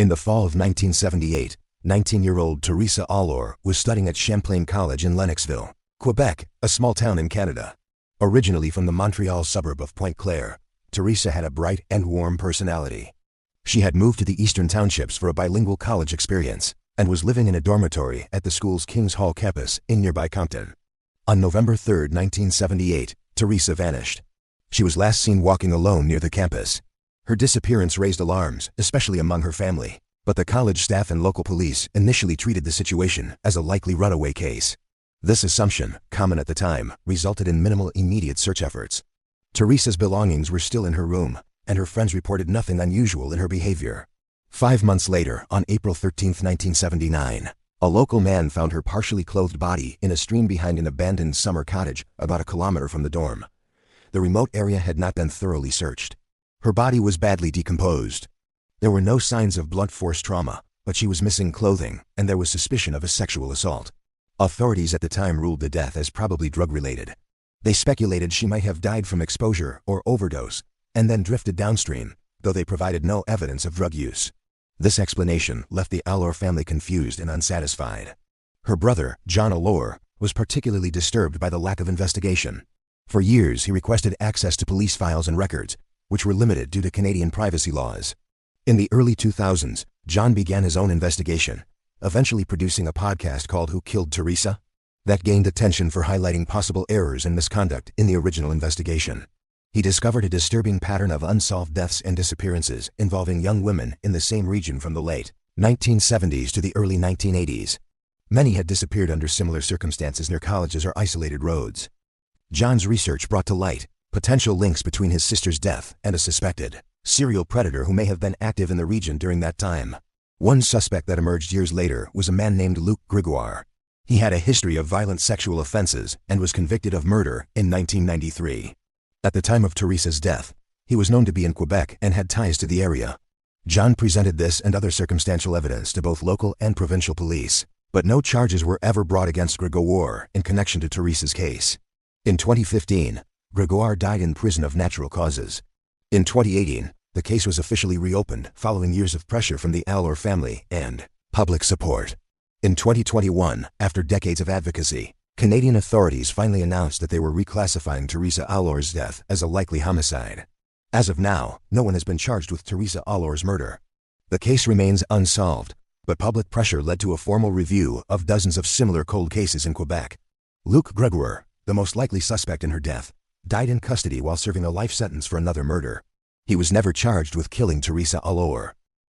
In the fall of 1978, 19-year-old Theresa Allore was studying at Champlain College in Lennoxville, Quebec, a small town in Canada. Originally from the Montreal suburb of Pointe-Claire, Theresa had a bright and warm personality. She had moved to the Eastern Townships for a bilingual college experience and was living in a dormitory at the school's Kings Hall campus in nearby Compton. On November 3, 1978, Theresa vanished. She was last seen walking alone near the campus. Her disappearance raised alarms, especially among her family, but the college staff and local police initially treated the situation as a likely runaway case. This assumption, common at the time, resulted in minimal immediate search efforts. Theresa's belongings were still in her room, and her friends reported nothing unusual in her behavior. 5 months later, on April 13, 1979, a local man found her partially clothed body in a stream behind an abandoned summer cottage about a kilometer from the dorm. The remote area had not been thoroughly searched. Her body was badly decomposed. There were no signs of blunt force trauma, but she was missing clothing, and there was suspicion of a sexual assault. Authorities at the time ruled the death as probably drug-related. They speculated she might have died from exposure or overdose, and then drifted downstream, though they provided no evidence of drug use. This explanation left the Allore family confused and unsatisfied. Her brother, John Allore, was particularly disturbed by the lack of investigation. For years, he requested access to police files and records, which were limited due to Canadian privacy laws. In the early 2000s, John began his own investigation, eventually producing a podcast called Who Killed Theresa? That gained attention for highlighting possible errors and misconduct in the original investigation. He discovered a disturbing pattern of unsolved deaths and disappearances involving young women in the same region from the late 1970s to the early 1980s. Many had disappeared under similar circumstances near colleges or isolated roads. John's research brought to light potential links between his sister's death and a suspected serial predator who may have been active in the region during that time. One suspect that emerged years later was a man named Luc Gregoire. He had a history of violent sexual offenses and was convicted of murder in 1993. At the time of Theresa's death, he was known to be in Quebec and had ties to the area. John presented this and other circumstantial evidence to both local and provincial police, but no charges were ever brought against Gregoire in connection to Theresa's case. In 2015, Gregoire died in prison of natural causes. In 2018, the case was officially reopened following years of pressure from the Allore family and public support. In 2021, after decades of advocacy, Canadian authorities finally announced that they were reclassifying Theresa Allore's death as a likely homicide. As of now, no one has been charged with Theresa Allore's murder. The case remains unsolved, but public pressure led to a formal review of dozens of similar cold cases in Quebec. Luc Gregoire, the most likely suspect in her death, died in custody while serving a life sentence for another murder. He was never charged with killing Theresa Allore.